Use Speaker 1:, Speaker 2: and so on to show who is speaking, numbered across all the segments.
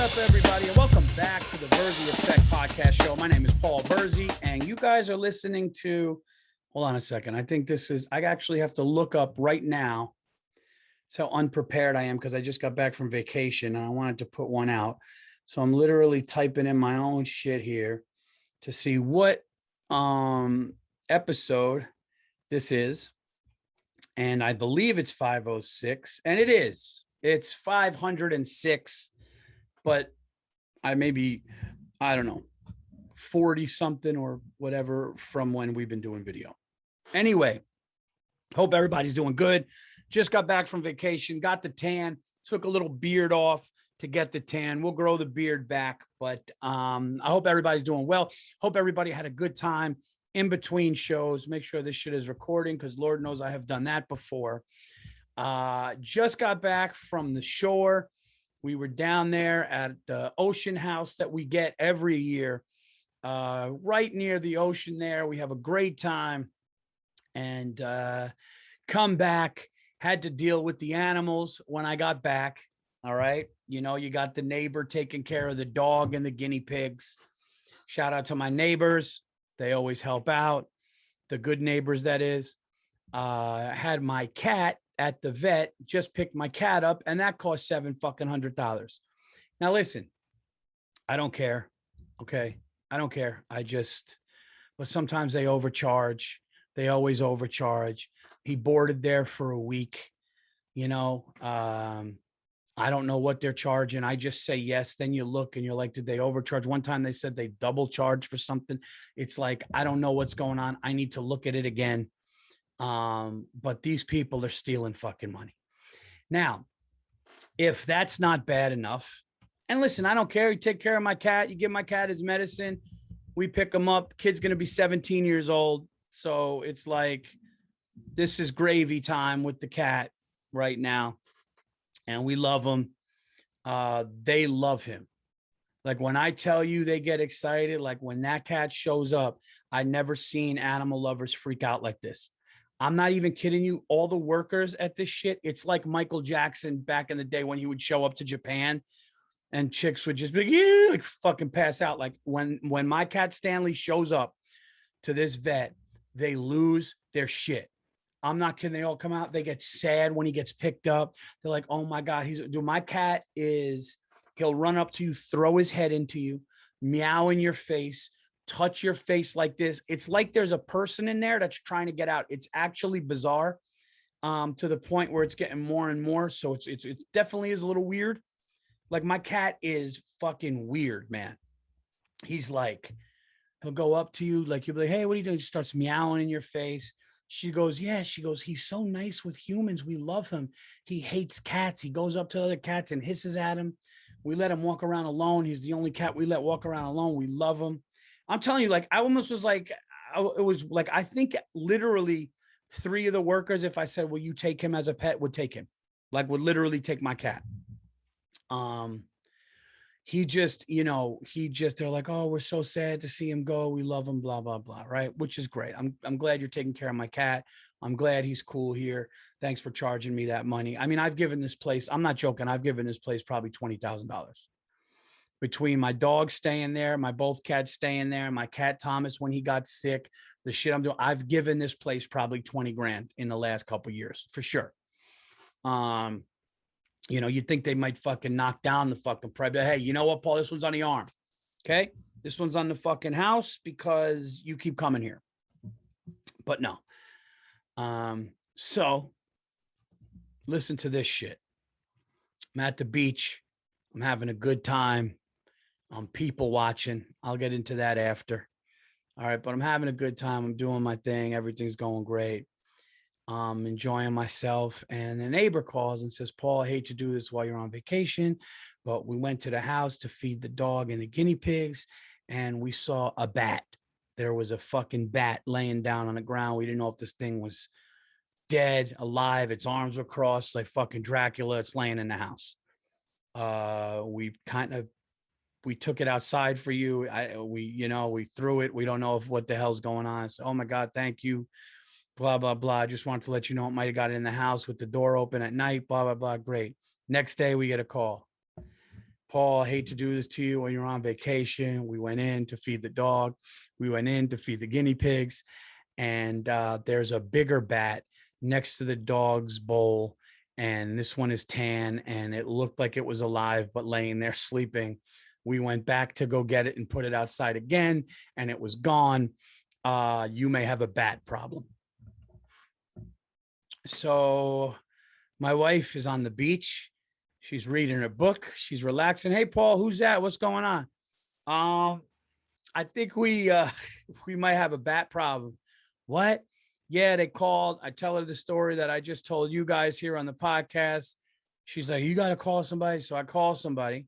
Speaker 1: up, everybody, and welcome back to the Virzi Effect podcast show. My name is Paul Virzi, and you guys are listening to, hold on a second. I think this is, I actually have to look up right now. That's how unprepared I am because I just got back from vacation and I wanted to put one out. So I'm literally typing in my own shit here to see what episode this is. And I believe it's 506, and it is. It's 506, but I don't know, 40 something or whatever from when we've been doing video. Anyway, hope everybody's doing good. Just got back from vacation, got the tan, took a little beard off to get the tan. We'll grow the beard back, but I hope everybody's doing well. Hope everybody had a good time in between shows. Make sure this shit is recording because Lord knows I have done that before. Just got back from the shore. We were down there at the ocean house that we get every year, right near the ocean there. We have a great time and come back, had to deal with the animals when I got back. All right. You know, you got the neighbor taking care of the dog and the guinea pigs. Shout out to my neighbors. They always help out. The good neighbors, that is. Had my cat at the vet, just picked my cat up, and that cost $700. Now listen, I don't care. Okay. I don't care. But sometimes they overcharge. They always overcharge. He boarded there for a week. You know, I don't know what they're charging. I just say yes. Then you look and you're like, did they overcharge? One time they said they double charged for something. It's like, I don't know what's going on. I need to look at it again. But these people are stealing fucking money. Now, if that's not bad enough, and listen, I don't care. You take care of my cat. You give my cat his medicine. We pick him up. The kid's going to be 17 years old. So it's like, this is gravy time with the cat right now. And we love him. They love him. Like when I tell you they get excited, like when that cat shows up, I never seen animal lovers freak out like this. I'm not even kidding you. All the workers at this shit, it's like Michael Jackson back in the day when he would show up to Japan and chicks would just be yeah, like fucking pass out. Like when my cat Stanley shows up to this vet, they lose their shit. I'm not kidding. They all come out. They get sad when he gets picked up. They're like, oh my God, my cat he'll run up to you, throw his head into you, meow in your face, touch your face like this. It's like there's a person in there that's trying to get out. It's actually bizarre to the point where it's getting more and more. So it definitely is a little weird. Like my cat is fucking weird, man. He's like, he'll go up to you. Like you'll be like, hey, what are you doing? He starts meowing in your face. She goes, yeah, he's so nice with humans. We love him. He hates cats. He goes up to other cats and hisses at him. We let him walk around alone. He's the only cat we let walk around alone. We love him. I'm telling you, like, I almost was like, it was like, I think literally 3 of the workers, if I said, will you take him as a pet, would take him, like would literally take my cat. They're like, oh, we're so sad to see him go. We love him, blah, blah, blah. Right. Which is great. I'm glad you're taking care of my cat. I'm glad he's cool here. Thanks for charging me that money. I mean, I've given this place, I'm not joking. I've given this place probably $20,000 between my dog staying there, my both cats staying there, my cat Thomas, when he got sick, the shit I'm doing. I've given this place probably 20 grand in the last couple of years for sure. You know, you'd think they might fucking knock down the fucking price. But hey, you know what, Paul? This one's on the arm. Okay. This one's on the fucking house because you keep coming here. But no. So listen to this shit. I'm at the beach. I'm having a good time. I'm people watching. I'll get into that after. All right. But I'm having a good time. I'm doing my thing. Everything's going great. Enjoying myself, and the neighbor calls and says, Paul, I hate to do this while you're on vacation, but we went to the house to feed the dog and the guinea pigs, and we saw a bat. There was a fucking bat laying down on the ground. We didn't know if this thing was dead, alive. Its arms were crossed like fucking Dracula. It's laying in the house. We took it outside for you. We threw it. We don't know what the hell's going on. So, oh my God, thank you. Blah, blah, blah. I just wanted to let you know it might have got in the house with the door open at night, blah, blah, blah. Great. Next day we get a call. Paul, I hate to do this to you when you're on vacation. We went in to feed the dog. We went in to feed the guinea pigs. And there's a bigger bat next to the dog's bowl. And this one is tan, and it looked like it was alive, but laying there sleeping. We went back to go get it and put it outside again, and it was gone. You may have a bat problem. So my wife is on the beach. She's reading a book. She's relaxing. Hey, Paul, who's that? What's going on? I think we might have a bat problem. What? Yeah, they called. I tell her the story that I just told you guys here on the podcast. She's like, you got to call somebody. So I call somebody,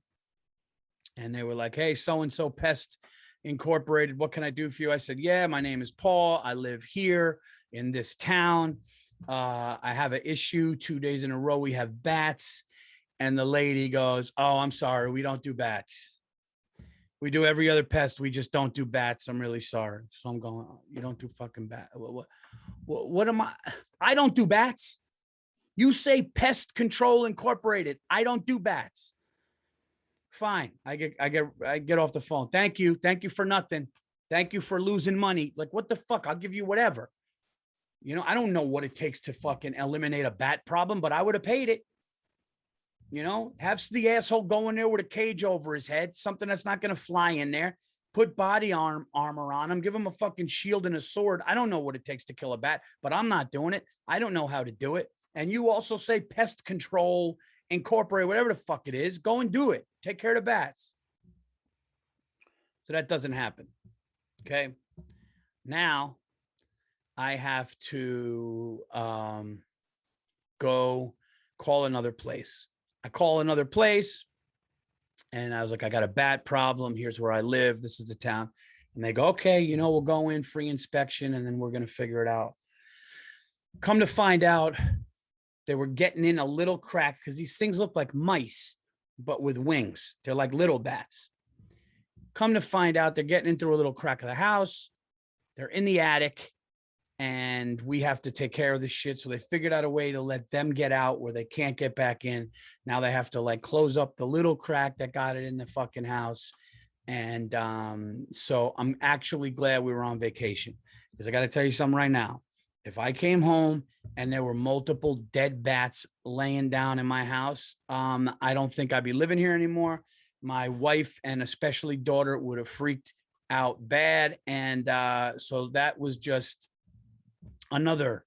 Speaker 1: and they were like, hey, so-and-so Pest Incorporated, what can I do for you? I said, yeah, my name is Paul. I live here in this town. I have an issue. 2 days in a row, we have bats. And the lady goes, oh, I'm sorry. We don't do bats. We do every other pest. We just don't do bats. I'm really sorry. So I'm going, oh, you don't do fucking bat. What am I? I don't do bats. You say Pest Control Incorporated. I don't do bats. Fine. I get off the phone. Thank you. Thank you for nothing. Thank you for losing money. Like, what the fuck? I'll give you whatever. You know, I don't know what it takes to fucking eliminate a bat problem, but I would have paid it. You know, have the asshole go in there with a cage over his head, something that's not going to fly in there. Put body armor on him, give him a fucking shield and a sword. I don't know what it takes to kill a bat, but I'm not doing it. I don't know how to do it. And you also say Pest Control Incorporate, whatever the fuck it is, go and do it. Take care of the bats. So that doesn't happen. Okay. Now I have to go call another place. I call another place, and I was like, I got a bat problem. Here's where I live. This is the town. And they go, okay, you know, we'll go in, free inspection, and then we're going to figure it out. Come to find out, they were getting in a little crack because these things look like mice, but with wings. They're like little bats. Come to find out, they're getting in through a little crack of the house. They're in the attic, and we have to take care of this shit. So they figured out a way to let them get out where they can't get back in. Now they have to like close up the little crack that got it in the fucking house. And so I'm actually glad we were on vacation, because I got to tell you something right now. If I came home and there were multiple dead bats laying down in my house, I don't think I'd be living here anymore. My wife and especially daughter would have freaked out bad. And so that was just another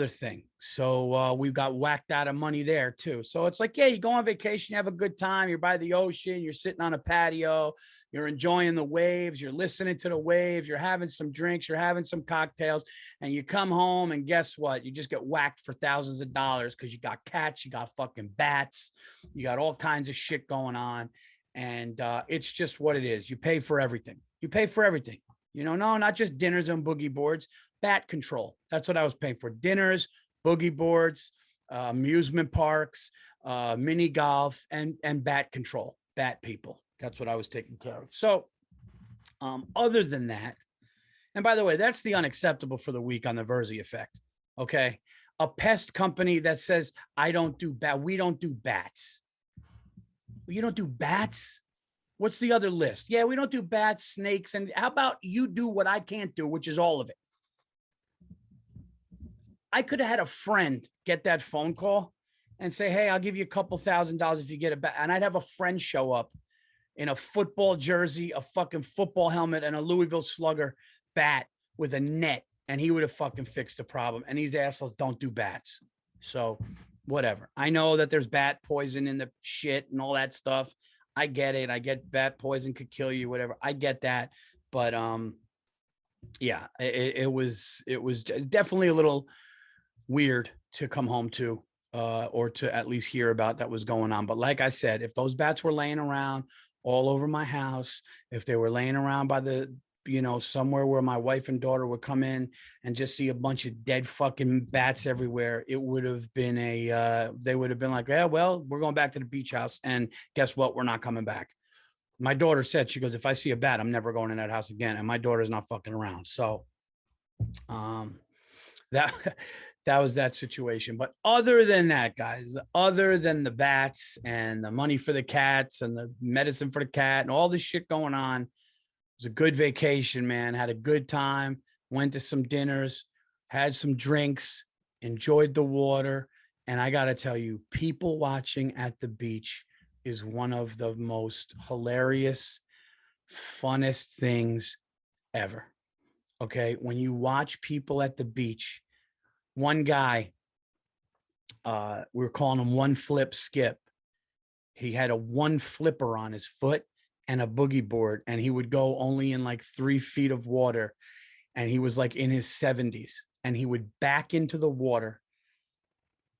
Speaker 1: thing. So we got whacked out of money there too. So it's like, yeah, you go on vacation, you have a good time, you're by the ocean, you're sitting on a patio, you're enjoying the waves, you're listening to the waves, you're having some drinks, you're having some cocktails, and you come home and guess what? You just get whacked for thousands of dollars because you got cats, you got fucking bats, you got all kinds of shit going on. And it's just what it is. You pay for everything. You pay for everything. You know, no, not just dinners and boogie boards. Bat control. That's what I was paying for. Dinners, boogie boards, amusement parks, mini golf, and bat control, bat people. That's what I was taking care of. So other than that, and by the way, that's the unacceptable for the week on the Virzi effect. Okay. A pest company that says, I don't do bat. We don't do bats. You don't do bats? What's the other list? Yeah, we don't do bats, snakes. And how about you do what I can't do, which is all of it? I could have had a friend get that phone call and say, hey, I'll give you a couple $1,000 if you get a bat. And I'd have a friend show up in a football jersey, a fucking football helmet, and a Louisville Slugger bat with a net. And he would have fucking fixed the problem. And these assholes don't do bats. So whatever. I know that there's bat poison in the shit and all that stuff. I get it. I get bat poison could kill you, whatever. I get that. But yeah, it was definitely a little weird to come home to or to at least hear about that was going on. But like I said, if those bats were laying around all over my house, if they were laying around by the, you know, somewhere where my wife and daughter would come in and just see a bunch of dead fucking bats everywhere, it would have been they would have been like, yeah, well, we're going back to the beach house. And guess what? We're not coming back. My daughter said, she goes, if I see a bat, I'm never going in that house again. And my daughter's not fucking around. So that that was that situation. But other than that, guys, other than the bats and the money for the cats and the medicine for the cat and all this shit going on, it was a good vacation, man. Had a good time, went to some dinners, had some drinks, enjoyed the water. And I got to tell you, people watching at the beach is one of the most hilarious, funnest things ever. Okay. When you watch people at the beach, one guy, we were calling him One Flip Skip. He had a one flipper on his foot and a boogie board, and he would go only in like 3 feet of water. And he was like in his 70s, and he would back into the water,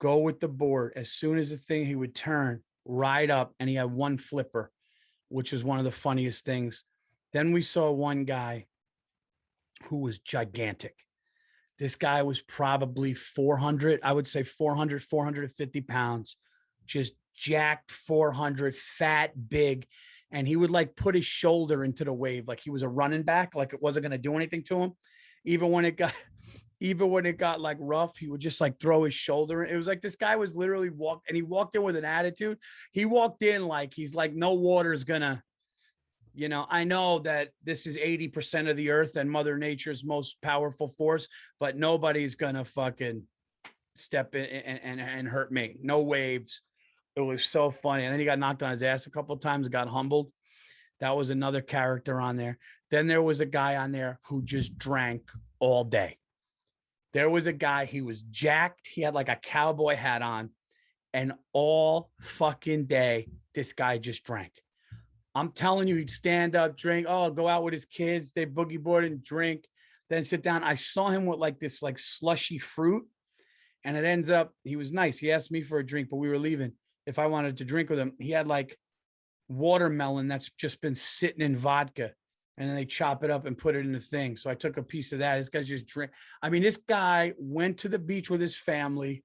Speaker 1: go with the board. As soon as the thing, he would turn right up, and he had one flipper, which is one of the funniest things. Then we saw one guy who was gigantic. This guy was probably 400, I would say 400, 450 pounds, just jacked 400, fat, big. And he would like put his shoulder into the wave like he was a running back, like it wasn't going to do anything to him. Even when it got like rough, he would just like throw his shoulder. It was like this guy was literally and he walked in with an attitude. He walked in like he's like, no water's gonna, I know that this is 80% of the earth and Mother Nature's most powerful force, but nobody's gonna fucking step in and hurt me. No waves. It was so funny. And then he got knocked on his ass a couple of times, got humbled. That was another character on there. Then there was a guy on there who just drank all day. There was a guy, he was jacked. He had like a cowboy hat on, and all fucking day, this guy just drank. I'm telling you, he'd stand up, drink, go out with his kids, they boogie board and drink, then sit down. I saw him with like this like slushy fruit, and it ends up, he was nice. He asked me for a drink, but we were leaving. If I wanted to drink with him, he had like watermelon that's just been sitting in vodka, and then they chop it up and put it in the thing. So I took a piece of that. This guy's just drink. I mean, this guy went to the beach with his family,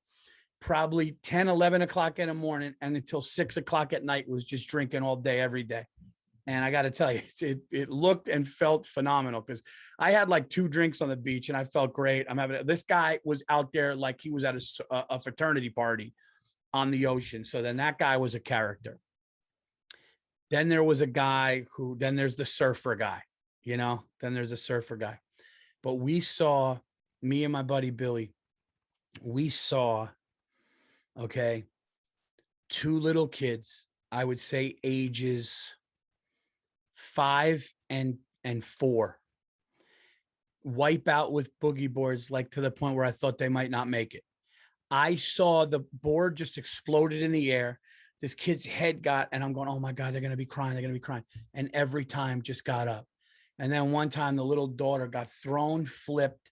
Speaker 1: probably 10, 11 o'clock in the morning, and until 6 o'clock at night was just drinking all day, every day. And I got to tell you, it looked and felt phenomenal, because I had like 2 drinks on the beach and I felt great. This guy was out there like he was at a fraternity party on the ocean. So then that guy was a character. Then there was a guy then there's the surfer guy, then there's a surfer guy. But me and my buddy Billy, we saw, 2 little kids, I would say ages 5 and 4, wipe out with boogie boards, like to the point where I thought they might not make it. I saw the board just exploded in the air. This kid's head and I'm going, oh my God, they're going to be crying. They're going to be crying. And every time just got up. And then one time the little daughter got thrown, flipped.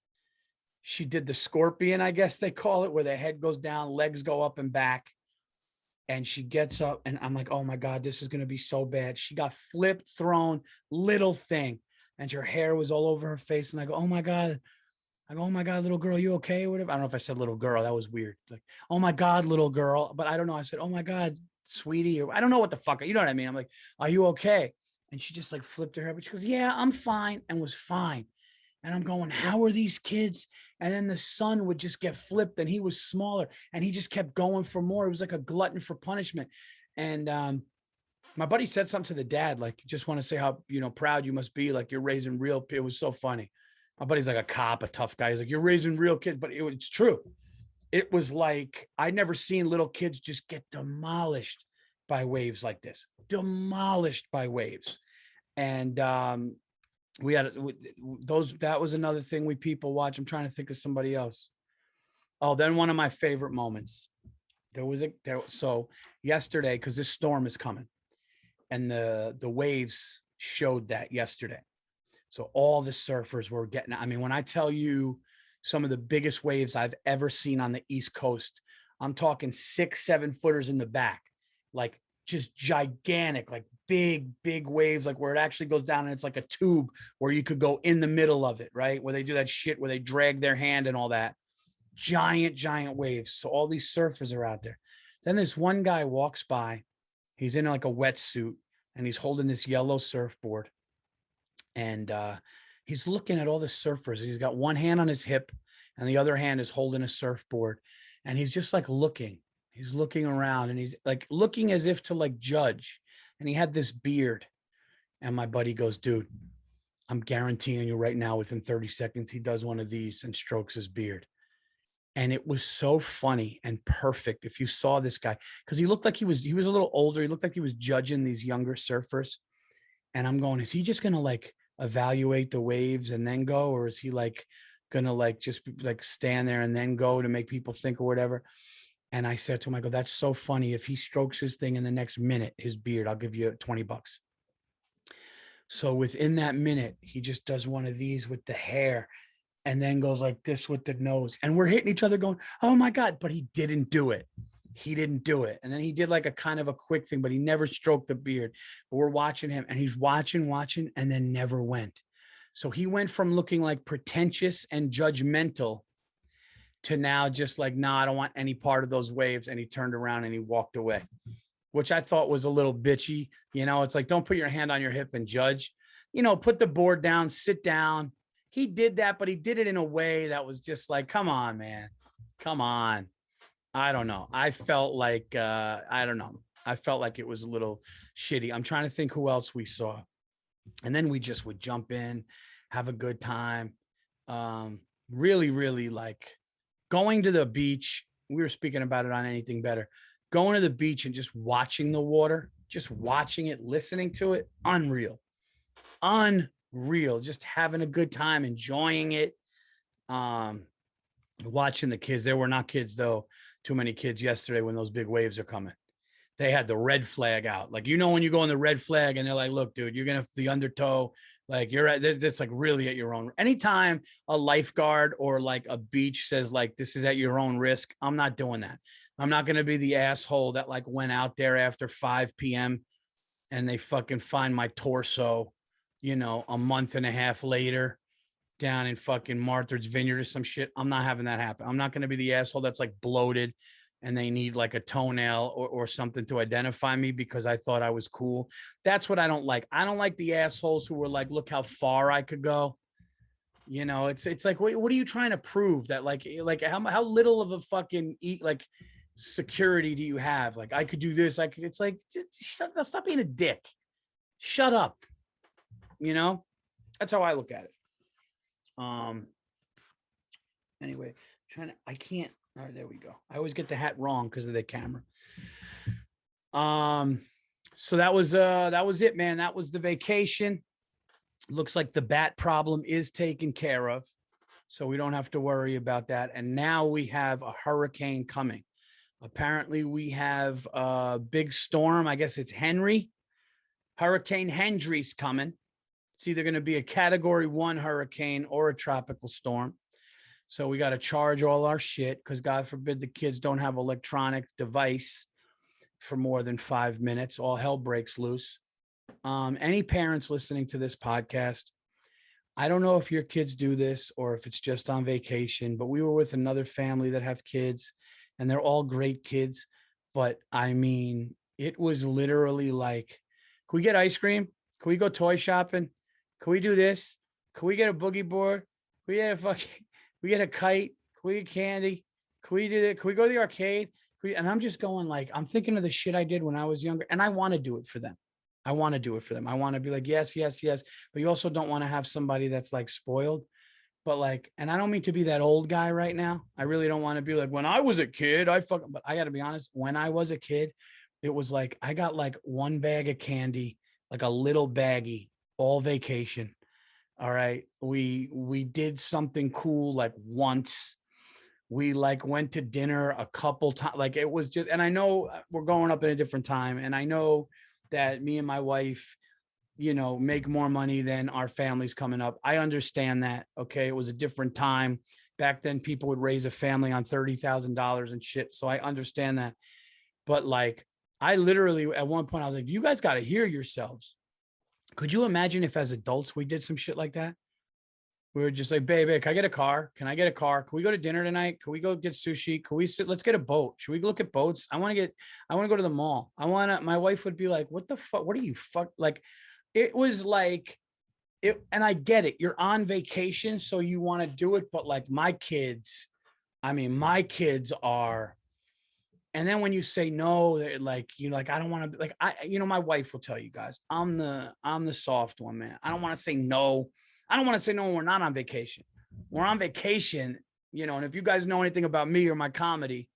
Speaker 1: She did the scorpion, I guess they call it, where the head goes down, legs go up and back. And she gets up, and I'm like, oh my God, this is going to be so bad. She got flipped, thrown, little thing. And her hair was all over her face. And I go, oh my God. Little girl, you okay? Or whatever. I don't know if I said little girl. That was weird. Like, oh my God, little girl. But I don't know. I said, oh my God, sweetie. Or I don't know what the fuck. You know what I mean? I'm like, are you okay? And she just like flipped her hair. But she goes, yeah, I'm fine. And was fine. And I'm going, how are these kids? And then the son would just get flipped, and he was smaller, and he just kept going for more. It was like a glutton for punishment. And my buddy said something to the dad, like, just want to say how, proud you must be. Like, you're raising real. It was so funny. My buddy's like a cop, a tough guy. He's like, you're raising real kids, but it's true. It was like, I'd never seen little kids just get demolished by waves like this, demolished by waves. And we had that was another thing we people watch. I'm trying to think of somebody else. Oh, then one of my favorite moments. So yesterday, because this storm is coming, and the waves showed that yesterday. So all the surfers were getting, when I tell you some of the biggest waves I've ever seen on the East Coast, I'm talking 6, 7 footers in the back, like just gigantic, like big waves, like where it actually goes down and it's like a tube where you could go in the middle of it, right? Where they do that shit where they drag their hand and all that. Giant waves. So all these surfers are out there. Then this one guy walks by. He's in like a wetsuit, and he's holding this yellow surfboard. And he's looking at all the surfers, and he's got one hand on his hip, and the other hand is holding a surfboard. And he's just like looking. He's looking around and he's like looking as if to like judge. And he had this beard. And my buddy goes, dude, I'm guaranteeing you right now, within 30 seconds, he does one of these and strokes his beard. And it was so funny and perfect. If you saw this guy, because he looked like he was a little older. He looked like he was judging these younger surfers. And I'm going, is he just going to like evaluate the waves and then go? Or is he like going to like just like stand there and then go to make people think or whatever? And I said to him, I go, that's so funny. If he strokes his thing in the next minute, his beard, I'll give you $20. So within that minute, he just does one of these with the hair and then goes like this with the nose. And we're hitting each other going, oh my God, but he didn't do it. He didn't do it. And then he did like a kind of a quick thing, but he never stroked the beard. But we're watching him and he's watching, and then never went. So he went from looking like pretentious and judgmental to now just like, no, I don't want any part of those waves. And he turned around and he walked away, which I thought was a little bitchy. You know, it's like, don't put your hand on your hip and judge, you know, put the board down, sit down. He did that, but he did it in a way that was just like, come on, man, come on. I don't know. I felt like, I don't know. I felt like it was a little shitty. I'm trying to think who else we saw. And then we just would jump in, have a good time. Really, really like going to the beach. We were speaking about it on Anything Better. Going to the beach and just watching the water, just watching it, listening to it. Unreal. Just having a good time, enjoying it. Watching the kids. There were not kids though. Too many kids yesterday when those big waves are coming. They had the red flag out. Like, you know, when you go on the red flag and they're like, look, dude, you're going to the undertow. Like you're at this, like really at your own. Anytime a lifeguard or like a beach says like, this is at your own risk, I'm not doing that. I'm not going to be the asshole that like went out there after 5 p.m. and they fucking find my torso, you know, a month and a half later down in fucking Martha's Vineyard or some shit. I'm not having that happen. I'm not going to be the asshole that's like bloated and they need like a toenail or something to identify me because I thought I was cool. That's what I don't like. I don't like the assholes who were like, look how far I could go. You know, it's like, what are you trying to prove? That like how little of a fucking like security do you have? Like, I could do this. It's like, just stop being a dick. Shut up. You know, that's how I look at it. Anyway, I can't. All right, there we go. I always get the hat wrong because of the camera. So that was it, man. That was the vacation. Looks like the bat problem is taken care of, so we don't have to worry about that. And now we have a hurricane coming. Apparently we have a big storm. I guess it's Hurricane Henry's coming. It's either going to be a Category 1 hurricane or a tropical storm. So we got to charge all our shit because God forbid the kids don't have electronic device for more than 5 minutes. All hell breaks loose. Any parents listening to this podcast, I don't know if your kids do this or if it's just on vacation, but we were with another family that have kids and they're all great kids. But I mean, it was literally like, can we get ice cream? Can we go toy shopping? Can we do this? Can we get a boogie board? Can we get a kite? Can we get candy? Can we do that? Can we go to the arcade? And I'm just going like, I'm thinking of the shit I did when I was younger and I want to do it for them. I want to be like, yes, yes, yes. But you also don't want to have somebody that's like spoiled. But like, and I don't mean to be that old guy right now. I really don't want to be like, when I was a kid, but I got to be honest, when I was a kid, it was like, I got like one bag of candy, like a little baggie, all vacation. All right. We did something cool like once. We like went to dinner a couple times. Like it was just, and I know we're growing up in a different time. And I know that me and my wife, you know, make more money than our families coming up. I understand that. Okay. It was a different time. Back then people would raise a family on $30,000 and shit. So I understand that. But like, I literally, at one point I was like, you guys got to hear yourselves. Could you imagine if as adults we did some shit like that? We were just like, baby, can I get a car? Can I get a car? Can we go to dinner tonight? Can we go get sushi? Can we sit? Let's get a boat. Should we look at boats? I want to go to the mall. My wife would be like, what the fuck? What are you fuck? Like, it was like and I get it. You're on vacation, so you want to do it. But like my kids, I mean, my kids are, and then when you say no, they're like, you're like, I don't want to, like, my wife will tell you guys, I'm the soft one, man. I don't want to say no. I don't want to say no when we're not on vacation. We're on vacation, and if you guys know anything about me or my comedy,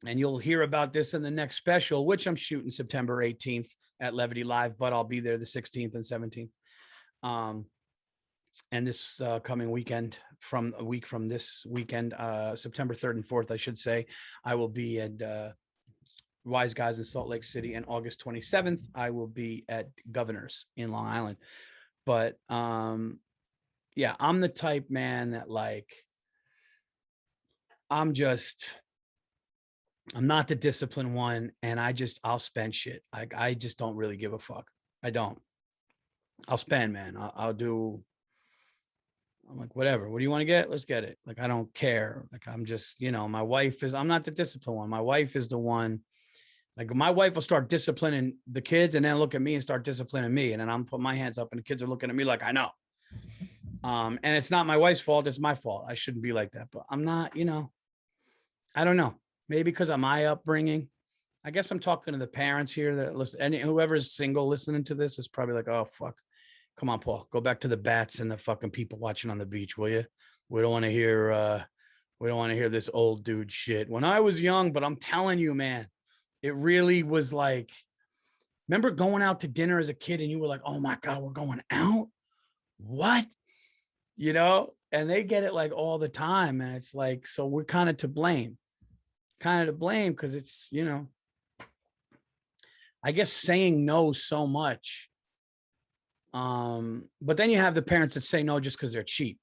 Speaker 1: and you'll hear about this in the next special, which I'm shooting September 18th at Levity Live, but I'll be there the 16th and 17th. And this coming weekend, from a week from this weekend, September 3rd and 4th, I should say, I will be at Wise Guys in Salt Lake City. And August 27th, I will be at Governor's in Long Island. But yeah, I'm the type, man, that like, I'm not the disciplined one, and I'll spend shit. Like, I just don't really give a fuck. I don't. I'll spend, man. I'm like, whatever. What do you want to get? Let's get it. Like, I don't care. Like, I'm just, my wife I'm not the disciplined one. My wife is the one. Like, my wife will start disciplining the kids and then look at me and start disciplining me. And then I'm putting my hands up and the kids are looking at me like, I know. And it's not my wife's fault. It's my fault. I shouldn't be like that, but I'm not, I don't know. Maybe because of my upbringing. I guess I'm talking to the parents here that listen, and whoever's single listening to this is probably like, oh, fuck. Come on, Paul, go back to the bats and the fucking people watching on the beach, will you? We don't want to hear this old dude shit. When I was young, but I'm telling you, man, it really was like, remember going out to dinner as a kid and you were like, oh my God, we're going out? What? And they get it like all the time. And it's like, so we're kind of to blame because it's, I guess saying no so much. But then you have the parents that say no just because they're cheap.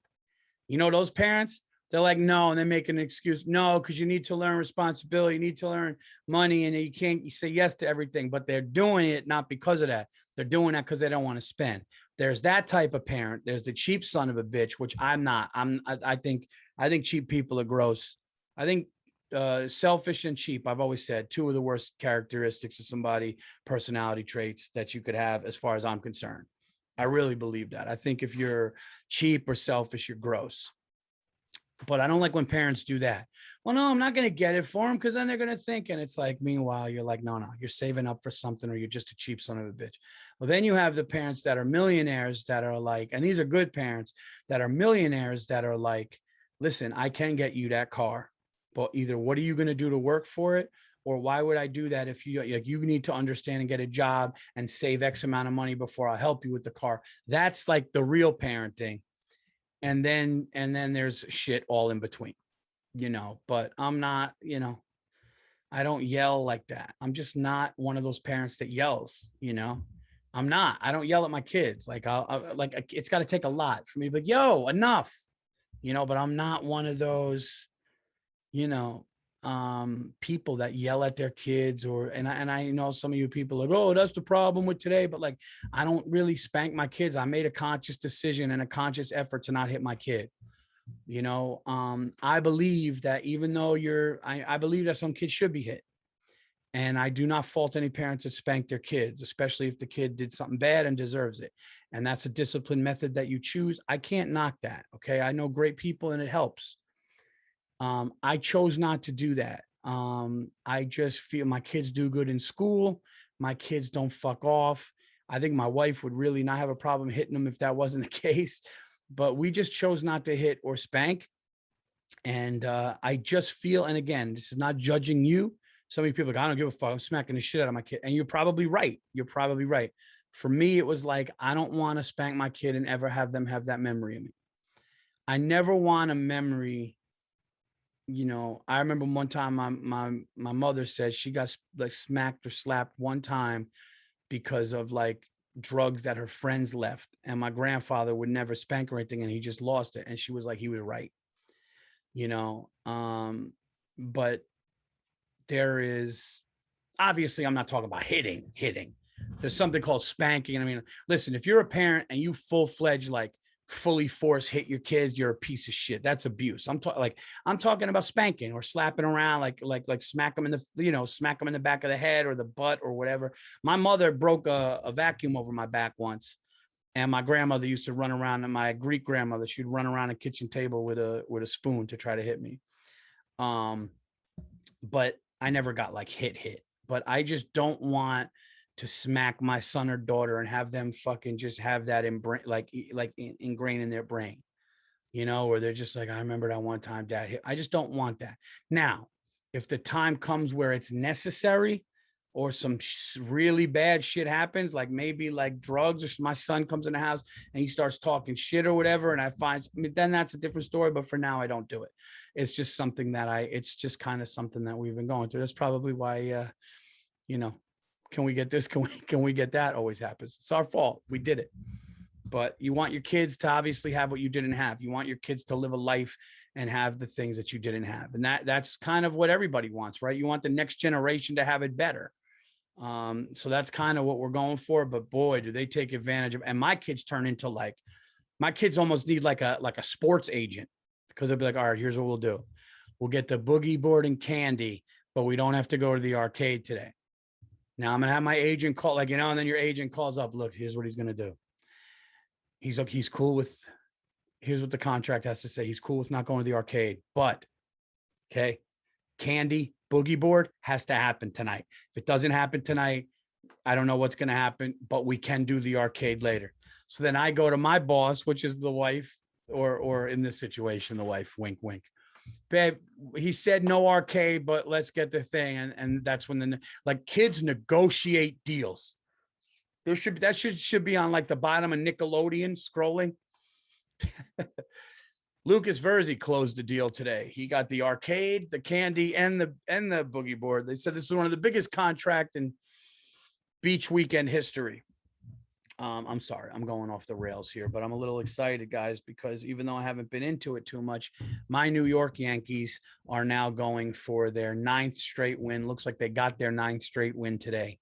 Speaker 1: Those parents, they're like, no, and they make an excuse. No, because you need to learn responsibility. You need to learn money, and you say yes to everything, but they're doing it not because of that. They're doing that because they don't want to spend. There's that type of parent. There's the cheap son of a bitch, which I'm not. I think cheap people are gross. I think selfish and cheap, I've always said, two of the worst characteristics of somebody, personality traits that you could have, as far as I'm concerned. I really believe that. I think if you're cheap or selfish, you're gross. But I don't like when parents do that. Well, no, I'm not going to get it for them because then they're going to think. And it's like, meanwhile, you're like, no, you're saving up for something, or you're just a cheap son of a bitch. Well, then you have the parents that are millionaires that are like, and these are good parents that are millionaires that are like, listen, I can get you that car, but either what are you going to do to work for it? Or why would I do that if you need to understand and get a job and save X amount of money before I'll help you with the car? That's like the real parenting. And then there's shit all in between, but I'm not, I don't yell like that. I'm just not one of those parents that yells, I'm not. I don't yell at my kids. Like, it's got to take a lot for me to be like, yo, enough, but I'm not one of those, people that yell at their kids, and I know some of you people are like, oh, that's the problem with today. But like, I don't really spank my kids. I made a conscious decision and a conscious effort to not hit my kid. I believe that even though I believe that some kids should be hit. And I do not fault any parents that spank their kids, especially if the kid did something bad and deserves it. And that's a discipline method that you choose. I can't knock that. Okay. I know great people and it helps. I chose not to do that. I just feel my kids do good in school. My kids don't fuck off. I think my wife would really not have a problem hitting them if that wasn't the case, but we just chose not to hit or spank. And I just feel, and again, this is not judging you. So many people are like, I don't give a fuck. I'm smacking the shit out of my kid. And you're probably right. For me, it was like, I don't want to spank my kid and ever have them have that memory of me. I never want a memory. I remember one time my mother said she got like smacked or slapped one time because of like drugs that her friends left. And my grandfather would never spank or anything, and he just lost it. And she was like, he was right. But there is, obviously, I'm not talking about hitting. There's something called spanking. I mean, listen, if you're a parent and you full-fledged, like fully force hit your kids, you're a piece of shit. That's abuse. I'm talking about spanking or slapping around, like smack them in the, smack them in the back of the head or the butt or whatever. My mother broke a vacuum over my back once. And my grandmother used to run around, and my Greek grandmother, she'd run around a kitchen table with a spoon to try to hit me. But I never got like hit. But I just don't want to smack my son or daughter and have them fucking just have that ingrained in their brain, or they're just like, I remember that one time dad hit. I just don't want that. Now, if the time comes where it's necessary, or some really bad shit happens, like maybe like drugs, or my son comes in the house and he starts talking shit or whatever, and then that's a different story. But for now, I don't do it. It's just something that it's just kind of something that we've been going through. That's probably why, can we get this? Can we get that? Always happens. It's our fault. We did it. But you want your kids to obviously have what you didn't have. You want your kids to live a life and have the things that you didn't have. And that's kind of what everybody wants, right? You want the next generation to have it better. So that's kind of what we're going for. But boy, do they take advantage of. And my kids turn into my kids almost need like a sports agent, because they'll be like, all right, here's what we'll do. We'll get the boogie board and candy, but we don't have to go to the arcade today. Now I'm going to have my agent call, and then your agent calls up, look, here's what he's going to do. He's cool with, here's what the contract has to say. He's cool with not going to the arcade, but okay, candy, boogie board has to happen tonight. If it doesn't happen tonight, I don't know what's going to happen, but we can do the arcade later. So then I go to my boss, which is the wife, or in this situation, the wife, wink, wink. Babe, he said no arcade, but let's get the thing. And that's when kids negotiate deals. That should be on like the bottom of Nickelodeon scrolling. Lucas Virzi closed the deal today. He got the arcade, the candy, and the boogie board. They said this is one of the biggest contract in beach weekend history. I'm sorry, I'm going off the rails here, but I'm a little excited, guys, because even though I haven't been into it too much, my New York Yankees are now going for their 9th straight win. Looks like they got their 9th straight win today.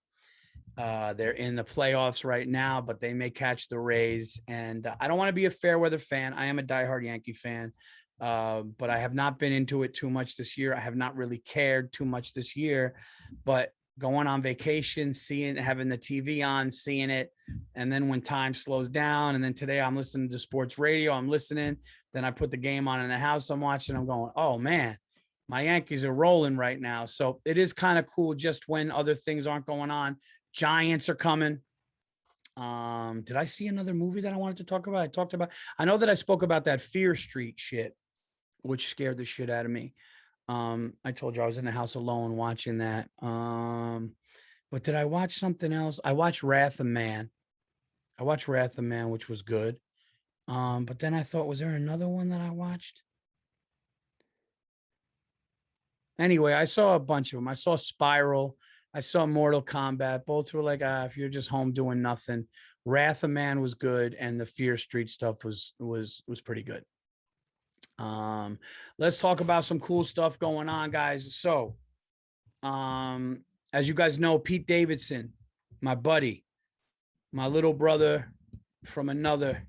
Speaker 1: They're in the playoffs right now, but they may catch the Rays. And I don't want to be a fair weather fan. I am a diehard Yankee fan, but I have not been into it too much this year. I have not really cared too much this year, but going on vacation, having the TV on, seeing it. And then when time slows down, and then today I'm listening to sports radio, I'm listening. Then I put the game on in the house I'm watching. I'm going, oh man, my Yankees are rolling right now. So it is kind of cool just when other things aren't going on. Giants are coming. Did I see another movie that I wanted to talk about? I know that I spoke about that Fear Street shit, which scared the shit out of me. I told you I was in the house alone watching that. But did I watch something else? I watched Wrath of Man, which was good. But then I thought, was there another one that I watched? Anyway, I saw a bunch of them. I saw Spiral. I saw Mortal Kombat. Both were like, if you're just home doing nothing. Wrath of Man was good, and the Fear Street stuff was pretty good. Let's talk about some cool stuff going on, guys. So, as you guys know, Pete Davidson, my buddy, my little brother from another,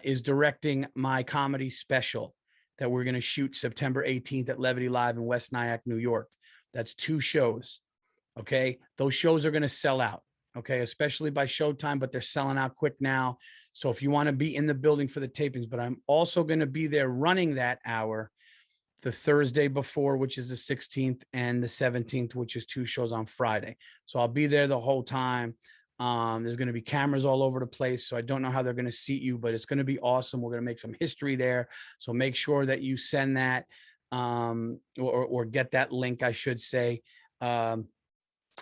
Speaker 1: is directing my comedy special that we're going to shoot September 18th at Levity Live in West Nyack, New York. That's 2 shows. Okay. Those shows are going to sell out. Okay. Especially by Showtime, but they're selling out quick now. So if you want to be in the building for the tapings, but I'm also going to be there running that hour the Thursday before, which is the 16th, and the 17th, which is 2 shows on Friday. So I'll be there the whole time. There's going to be cameras all over the place. So I don't know how they're going to seat you, but it's going to be awesome. We're going to make some history there. So make sure that you send that, or get that link, I should say.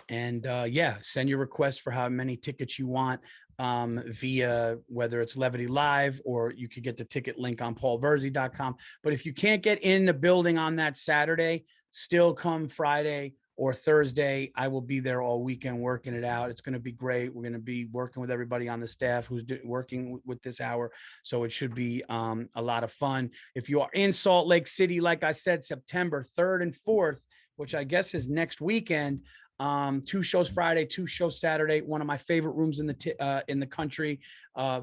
Speaker 1: Yeah, send your request for how many tickets you want, via whether it's Levity Live, or you could get the ticket link on paulvirzi.com. But if you can't get in the building on that Saturday, still come Friday or Thursday. I will be there all weekend working it out. It's going to be great. We're going to be working with everybody on the staff who's working with this hour. So it should be a lot of fun. If you are in Salt Lake City, like I said, September 3rd and 4th, which I guess is next weekend, 2 shows Friday, 2 shows Saturday. One of my favorite rooms in the country,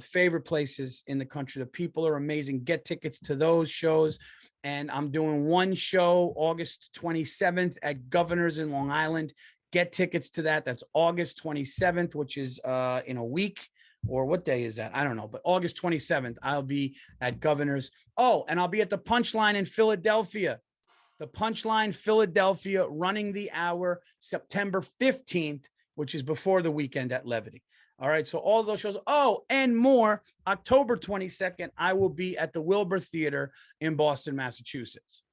Speaker 1: favorite places in the country. The people are amazing. Get tickets to those shows. And I'm doing 1 show August 27th at Governor's in Long Island. Get tickets to that. That's August 27th, which is in a week. or what day is that? I don't know, but August 27th, I'll be at Governor's. Oh, and I'll be at the Punchline in Philadelphia. The Punchline Philadelphia, running the hour, September 15th, which is before the weekend at Levity. All right. So all those shows. Oh, and more. October 22nd, I will be at the Wilbur Theater in Boston, Massachusetts.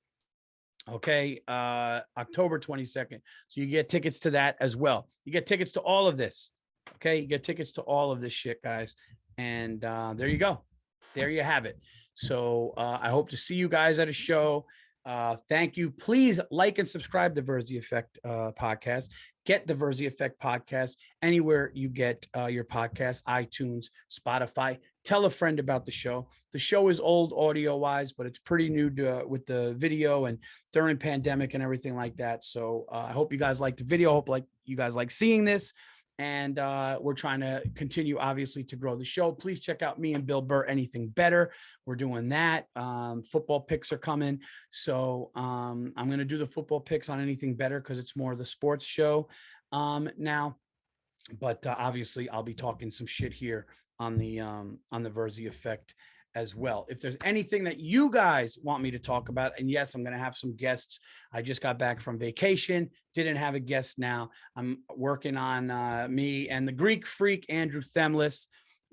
Speaker 1: Okay. October 22nd. So you get tickets to that as well. You get tickets to all of this. Okay. You get tickets to all of this shit, guys. And there you go. There you have it. So I hope to see you guys at a show. Thank you. Please like and subscribe to Virzi Effect podcast. Get the Virzi Effect podcast anywhere you get your podcast, iTunes, Spotify. Tell a friend about the show. The show is old audio wise, but it's pretty new with the video and during pandemic and everything like that. So I hope you guys like the video. I hope you guys like seeing this. And we're trying to continue, obviously, to grow the show. Please check out me and Bill Burr, Anything Better. We're doing that. Football picks are coming. So I'm going to do the football picks on Anything Better because it's more of the sports show now. But obviously, I'll be talking some shit here on the Virzi Effect as well. If there's anything that you guys want me to talk about, and yes, I'm going to have some guests. I just got back from vacation, didn't have a guest now. I'm working on me and the Greek freak, Andrew Themeles.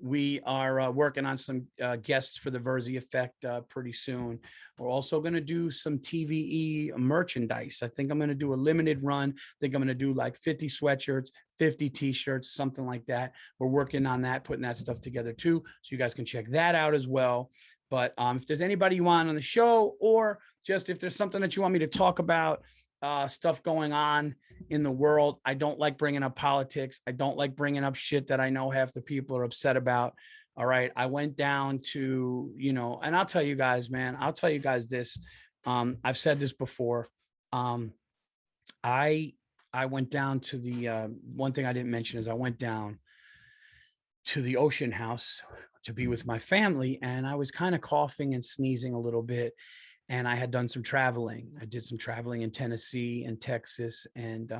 Speaker 1: We are working on some guests for the Virzi Effect pretty soon. We're also going to do some TVE merchandise. I think I'm going to do a limited run. I think I'm going to do like 50 sweatshirts, 50 t-shirts, something like that. We're working on that, putting that stuff together too. So you guys can check that out as well. But if there's anybody you want on the show, or just if there's something that you want me to talk about, stuff going on in the world. I don't like bringing up politics. I don't like bringing up shit that I know half the people are upset about. All right. I went down to, and I'll tell you guys, man, I'll tell you guys this. I've said this before. I went down to the, one thing I didn't mention is I went down to the Ocean House to be with my family, and I was kind of coughing and sneezing a little bit. And I had done some traveling. I did some traveling in Tennessee and Texas and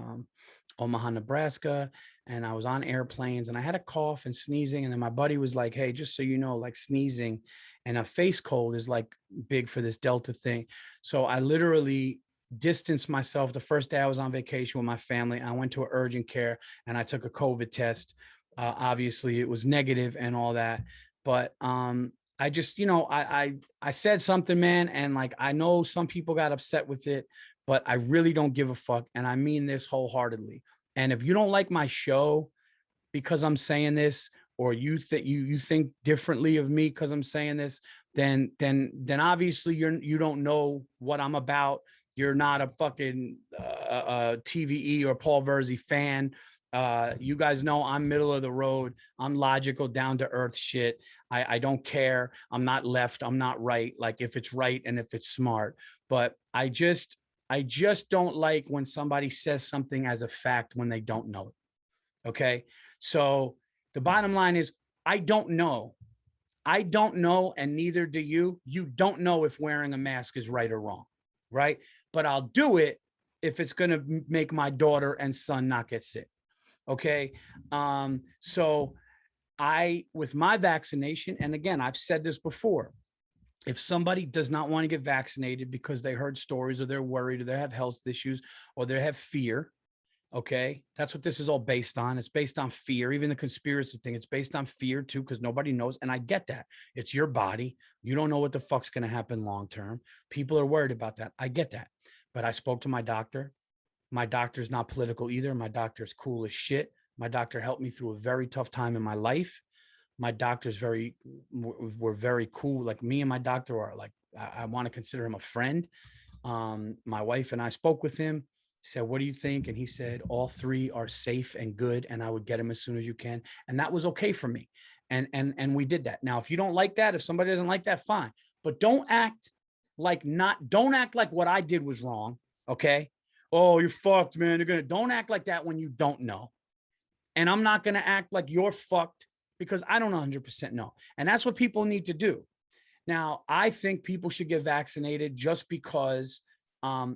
Speaker 1: Omaha, Nebraska. And I was on airplanes and I had a cough and sneezing. And then my buddy was like, hey, just so you know, like sneezing and a face cold is like big for this Delta thing. So I literally distanced myself. The first day I was on vacation with my family, I went to an urgent care and I took a COVID test. Obviously it was negative and all that. But I just, I said something, man. And like, I know some people got upset with it, but I really don't give a fuck. And I mean this wholeheartedly. And if you don't like my show because I'm saying this, or you think you think differently of me because I'm saying this, then obviously you don't know what I'm about. You're not a fucking TVE or Paul Virzi fan. You guys know I'm middle of the road. I'm logical, down to earth shit. I don't care. I'm not left. I'm not right. Like if it's right and if it's smart, but I just don't like when somebody says something as a fact when they don't know it. Okay. So the bottom line is I don't know. I don't know. And neither do you. You don't know if wearing a mask is right or wrong. Right. But I'll do it if it's going to make my daughter and son not get sick. Okay. So with my vaccination, and again, I've said this before, if somebody does not want to get vaccinated because they heard stories or they're worried or they have health issues or they have fear. Okay. That's what this is all based on. It's based on fear. Even the conspiracy thing, it's based on fear too, because nobody knows. And I get that. It's your body. You don't know what the fuck's going to happen long-term. People are worried about that. I get that. But I spoke to my doctor. My doctor's not political either. My doctor's cool as shit. My doctor helped me through a very tough time in my life. My doctors were very cool. Like me and my doctor are like, I want to consider him a friend. My wife and I spoke with him. He said, what do you think? And he said, all three are safe and good. And I would get him as soon as you can. And that was okay for me. And we did that. Now, if you don't like that, if somebody doesn't like that, fine. But don't act like what I did was wrong. Okay. Oh, you're fucked, man. Don't act like that when you don't know. And I'm not going to act like you're fucked because I don't 100% know. And that's what people need to do. Now, I think people should get vaccinated just because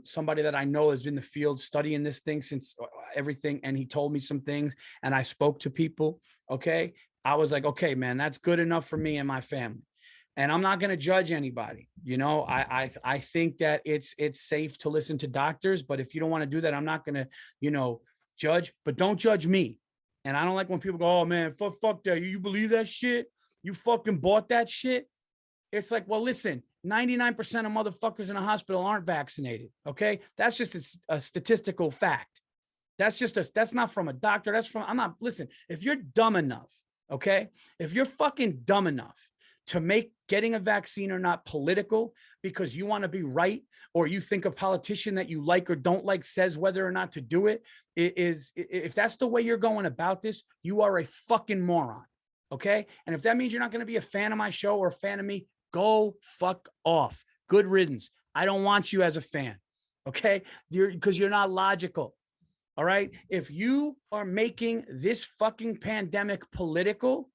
Speaker 1: somebody that I know has been in the field studying this thing since everything. And he told me some things and I spoke to people. Okay. I was like, okay, man, that's good enough for me and my family. And I'm not going to judge anybody. You know, I think that it's safe to listen to doctors, but if you don't want to do that, I'm not going to, you know, judge, but don't judge me. And I don't like when people go, oh man, fuck that. You believe that shit? You fucking bought that shit? It's like, well, listen, 99% of motherfuckers in the hospital aren't vaccinated. Okay. That's just a statistical fact. That's not from a doctor. Listen, if you're dumb enough, okay, if you're fucking dumb enough to make getting a vaccine or not political because you want to be right, or you think a politician that you like or don't like says whether or not to do it, if that's the way you're going about this, you are a fucking moron. Okay. And if that means you're not going to be a fan of my show or a fan of me, go fuck off. Good riddance. I don't want you as a fan. Okay. Because you're not logical. All right. If you are making this fucking pandemic political,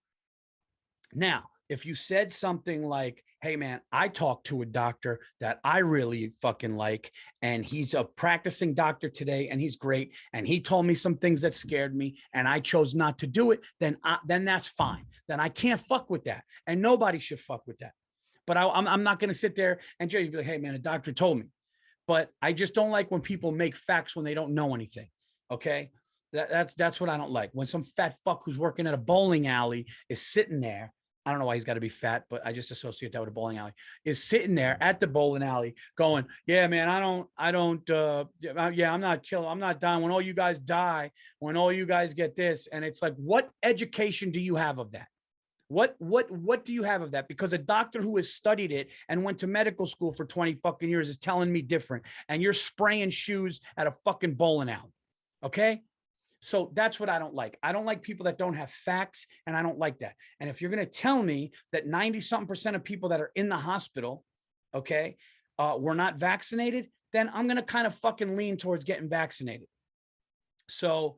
Speaker 1: now, if you said something like, hey, man, I talked to a doctor that I really fucking like, and he's a practicing doctor today, and he's great, and he told me some things that scared me, and I chose not to do it, then that's fine. Then I can't fuck with that, and nobody should fuck with that. But I'm not going to sit there and be like, hey, man, a doctor told me. But I just don't like when people make facts when they don't know anything. Okay, that's what I don't like. When some fat fuck who's working at a bowling alley is sitting there. I don't know why he's got to be fat, but I just associate that with a bowling alley, is sitting there at the bowling alley going, yeah, man, I'm not killing. I'm not dying. When all you guys die, when all you guys get this. And it's like, what education do you have of that? What do you have of that? Because a doctor who has studied it and went to medical school for 20 fucking years is telling me different. And you're spraying shoes at a fucking bowling alley. Okay. So that's what I don't like. I don't like people that don't have facts, and I don't like that. And if you're going to tell me that 90-something% of people that are in the hospital, okay, were not vaccinated, then I'm going to kind of fucking lean towards getting vaccinated. So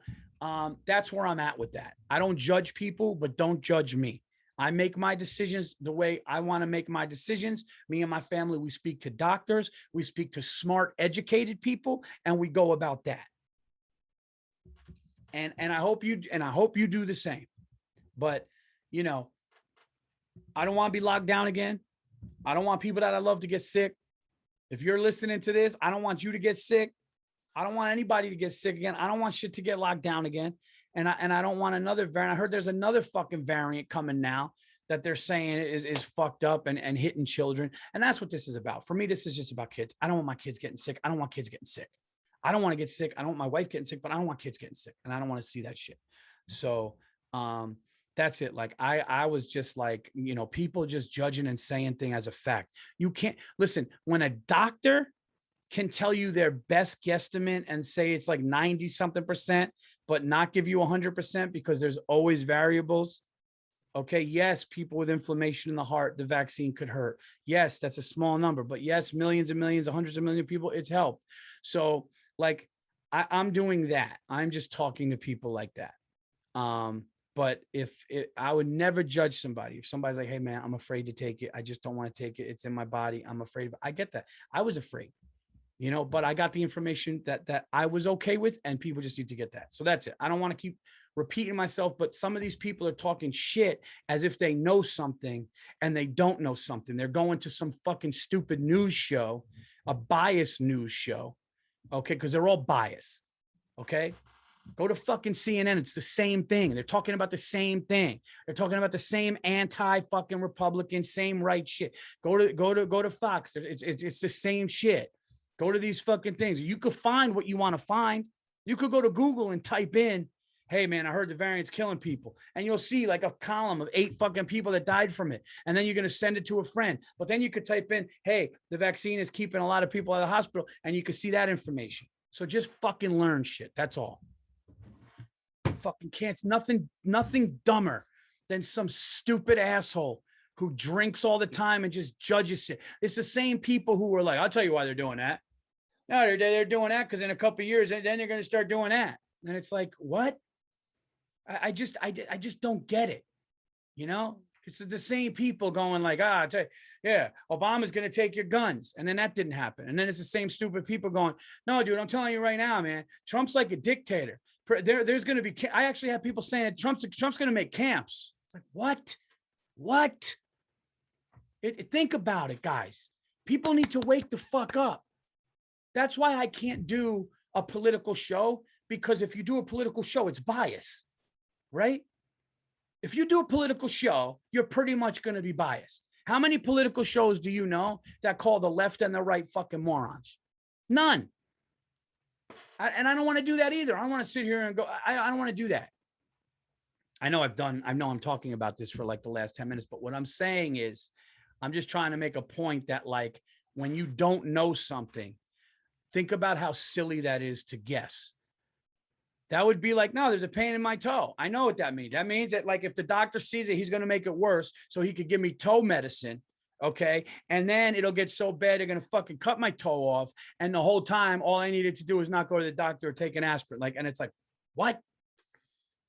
Speaker 1: that's where I'm at with that. I don't judge people, but don't judge me. I make my decisions the way I want to make my decisions. Me and my family, we speak to doctors, we speak to smart, educated people, and we go about that. And I hope you do the same. But, you know, I don't want to be locked down again. I don't want people that I love to get sick. If you're listening to this, I don't want you to get sick. I don't want anybody to get sick again. I don't want shit to get locked down again. And I don't want another variant. I heard there's another fucking variant coming now that they're saying is fucked up and hitting children. And that's what this is about. For me, this is just about kids. I don't want my kids getting sick. I don't want kids getting sick. I don't want to get sick. I don't want my wife getting sick, but I don't want kids getting sick, and I don't want to see that shit. So that's it. Like I was just like, you know, people just judging and saying things as a fact. You can't listen when a doctor can tell you their best guesstimate and say it's like 90-something%, but not give you 100% because there's always variables. Okay. Yes. People with inflammation in the heart, the vaccine could hurt. Yes. That's a small number, but yes, millions and millions, hundreds of millions of people, it's helped. So like I'm doing that. I'm just talking to people like that. But I would never judge somebody. If somebody's like, hey man, I'm afraid to take it. I just don't want to take it. It's in my body. I'm afraid. I get that. I was afraid, you know, but I got the information that I was okay with, and people just need to get that. So that's it. I don't want to keep repeating myself, but some of these people are talking shit as if they know something and they don't know something. They're going to some fucking stupid news show, a biased news show. Okay. Cause they're all biased. Okay. Go to fucking CNN. It's the same thing. They're talking about the same thing. They're talking about the same anti-fucking Republican, same right shit. Go to Fox. It's the same shit. Go to these fucking things. You could find what you want to find. You could go to Google and type in, hey man, I heard the variant's killing people. And you'll see like a column of 8 fucking people that died from it. And then you're going to send it to a friend. But then you could type in, hey, the vaccine is keeping a lot of people out of the hospital. And you could see that information. So just fucking learn shit. That's all. Fucking can't. Nothing dumber than some stupid asshole who drinks all the time and just judges it. It's the same people who were like, I'll tell you why they're doing that. No, they're doing that because in a couple of years, then they're going to start doing that. And it's like, what? I just don't get it. You know, It's the same people going like, yeah, Obama's going to take your guns. And then that didn't happen. And then it's the same stupid people going, no, dude, I'm telling you right now, man, Trump's like a dictator. There's going to be, I actually have people saying that Trump's going to make camps. It's like, what? Think about it, guys. People need to wake the fuck up. That's why I can't do a political show, because if you do a political show, it's bias, right? If you do a political show, you're pretty much going to be biased. How many political shows do you know that call the left and the right fucking morons? None. And I don't want to do that either. I don't want to sit here and go, I don't want to do that. I know I'm talking about this for like the last 10 minutes, but what I'm saying is I'm just trying to make a point that, like, when you don't know something, think about how silly that is to guess. That would be like, no, there's a pain in my toe. I know what that means. That means that, like, if the doctor sees it, he's going to make it worse so he could give me toe medicine. Okay. And then it'll get so bad, they're going to fucking cut my toe off. And the whole time, all I needed to do was not go to the doctor or take an aspirin. Like, and it's like, what?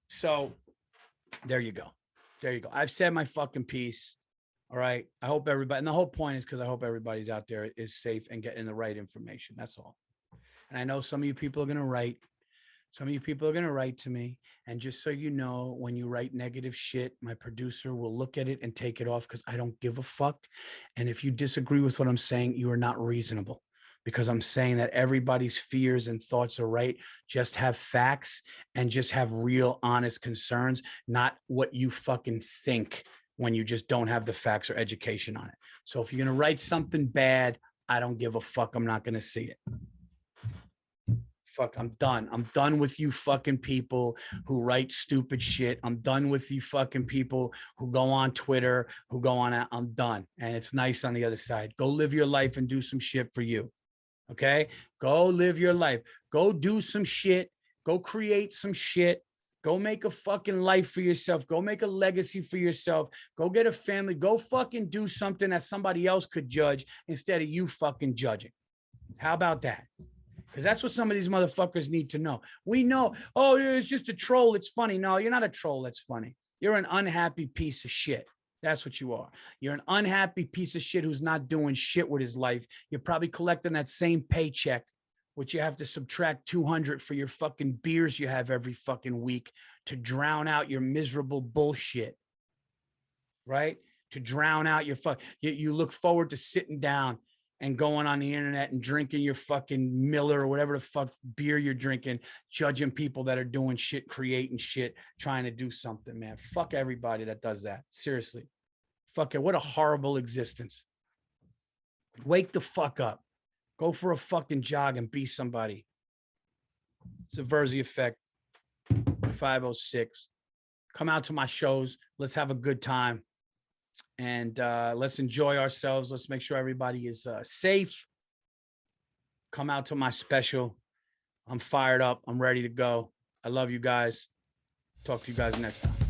Speaker 1: So there you go. I've said my fucking piece. All right. I hope everybody, and the whole point is because I hope everybody's out there is safe and getting the right information. That's all. And I know some of you people are going to write. Some of you people are going to write to me. And just so you know, when you write negative shit, my producer will look at it and take it off because I don't give a fuck. And if you disagree with what I'm saying, you are not reasonable, because I'm saying that everybody's fears and thoughts are right. Just have facts and just have real, honest concerns, not what you fucking think when you just don't have the facts or education on it. So if you're going to write something bad, I don't give a fuck. I'm not going to see it. Fuck, I'm done. I'm done with you fucking people who write stupid shit. I'm done with you fucking people who go on Twitter, who go on. I'm done. And it's nice on the other side. Go live your life and do some shit for you. Okay? Go live your life. Go do some shit. Go create some shit. Go make a fucking life for yourself. Go make a legacy for yourself. Go get a family. Go fucking do something that somebody else could judge instead of you fucking judging. How about that? Because that's what some of these motherfuckers need to know. We know, oh, it's just a troll. It's funny. No, you're not a troll. That's funny. You're an unhappy piece of shit. That's what you are. You're an unhappy piece of shit who's not doing shit with his life. You're probably collecting that same paycheck, which you have to subtract 200 for your fucking beers you have every fucking week to drown out your miserable bullshit, right? To drown out your you look forward to sitting down and going on the internet and drinking your fucking Miller or whatever the fuck beer you're drinking, judging people that are doing shit, creating shit, trying to do something, man. Fuck everybody that does that. Seriously. Fuck it. What a horrible existence. Wake the fuck up. Go for a fucking jog and be somebody. It's a Virzi effect. 506. Come out to my shows. Let's have a good time. And let's enjoy ourselves. Let's make sure everybody is safe. Come out to my special. I'm fired up. I'm ready to go. I love you guys. Talk to you guys next time.